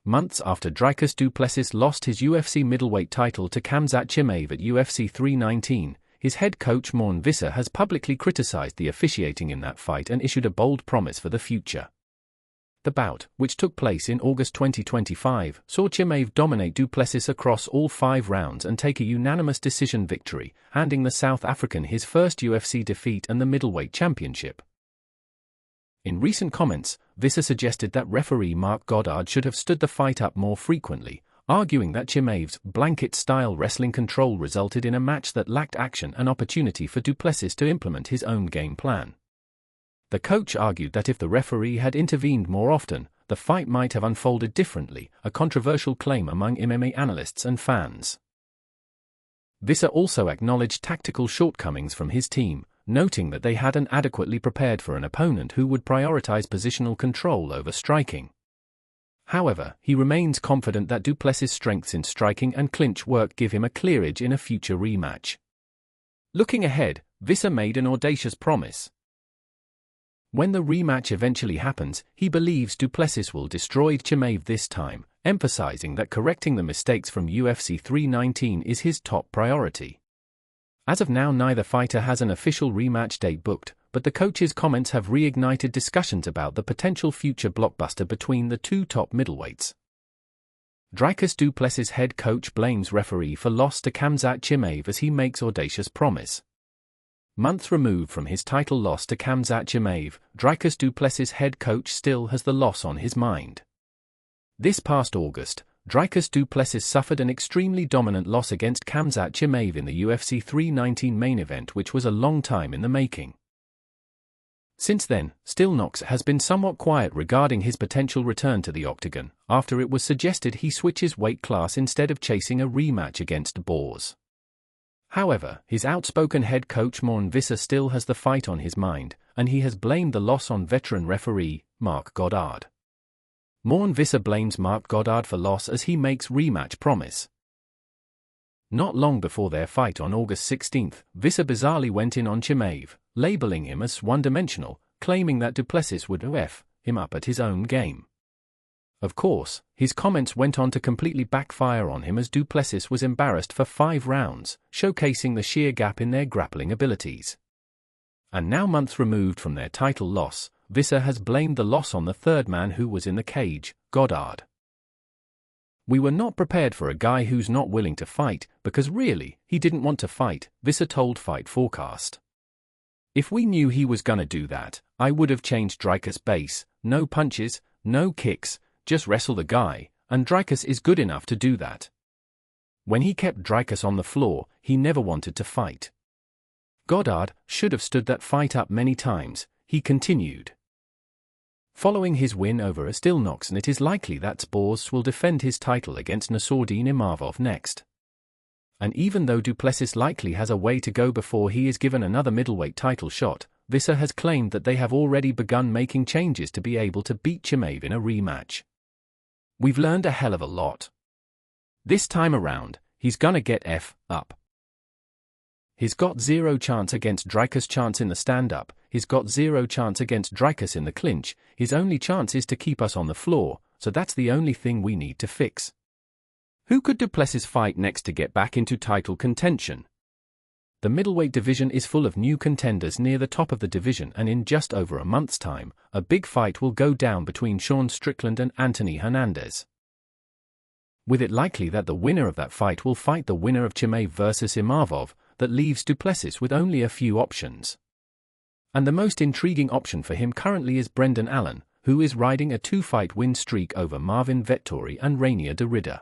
Months after Dricus du Plessis lost his UFC middleweight title to Khamzat Chimaev at UFC 319, his head coach Morn Visser has publicly criticized the officiating in that fight and issued a bold promise for the future. The bout, which took place in August 2025, saw Chimaev dominate du Plessis across all 5 rounds and take a unanimous decision victory, handing the South African his first UFC defeat and the middleweight championship. In recent comments, Visser suggested that referee Mark Goddard should have stood the fight up more frequently, arguing that Chimaev's blanket-style wrestling control resulted in a match that lacked action and opportunity for du Plessis to implement his own game plan. The coach argued that if the referee had intervened more often, the fight might have unfolded differently, a controversial claim among MMA analysts and fans. Visser also acknowledged tactical shortcomings from his team, noting that they hadn't adequately prepared for an opponent who would prioritize positional control over striking. However, he remains confident that du Plessis' strengths in striking and clinch work give him a clear edge in a future rematch. Looking ahead, Visser made an audacious promise. When the rematch eventually happens, he believes du Plessis will destroy Chimaev this time, emphasizing that correcting the mistakes from UFC 319 is his top priority. As of now, neither fighter has an official rematch date booked, but the coach's comments have reignited discussions about the potential future blockbuster between the two top middleweights. Dricus du Plessis' head coach blames referee for loss to Khamzat Chimaev as he makes audacious promise. Months removed from his title loss to Khamzat Chimaev, Dricus du Plessis' head coach still has the loss on his mind. This past August, Dricus du Plessis suffered an extremely dominant loss against Khamzat Chimaev in the UFC 319 main event, which was a long time in the making. Since then, Knox has been somewhat quiet regarding his potential return to the octagon, after it was suggested he switches weight class instead of chasing a rematch against Boers. However, his outspoken head coach Morn Visser still has the fight on his mind, and he has blamed the loss on veteran referee Mark Goddard. Morn Visser blames Mark Goddard for loss as he makes rematch promise. Not long before their fight on August 16, Visser bizarrely went in on Chimaev, labeling him as one-dimensional, claiming that du Plessis would F him up at his own game. Of course, his comments went on to completely backfire on him as du Plessis was embarrassed for 5 rounds, showcasing the sheer gap in their grappling abilities. And now, months removed from their title loss, Visser has blamed the loss on the third man who was in the cage, Goddard. "We were not prepared for a guy who's not willing to fight, because really, he didn't want to fight," Visser told Fight Forecast. "If we knew he was gonna do that, I would have changed Dricus' base, no punches, no kicks, just wrestle the guy, and Dricus is good enough to do that. When he kept Dricus on the floor, he never wanted to fight. Goddard should have stood that fight up many times," he continued. Following his win over Knox, it is likely that Boers will defend his title against Nassourdine Imavov next. And even though du Plessis likely has a way to go before he is given another middleweight title shot, Visser has claimed that they have already begun making changes to be able to beat Chimaev in a rematch. "We've learned a hell of a lot. This time around, he's gonna get F up. He's got zero chance against Dricus' chance in the stand-up, he's got zero chance against Dricus in the clinch, his only chance is to keep us on the floor, so that's the only thing we need to fix." Who could du Plessis fight next to get back into title contention? The middleweight division is full of new contenders near the top of the division, and in just over a month's time, a big fight will go down between Sean Strickland and Anthony Hernandez. With it likely that the winner of that fight will fight the winner of Chimaev versus Imavov, that leaves du Plessis with only a few options. And the most intriguing option for him currently is Brendan Allen, who is riding a 2-fight win streak over Marvin Vettori and Rainier Derrida.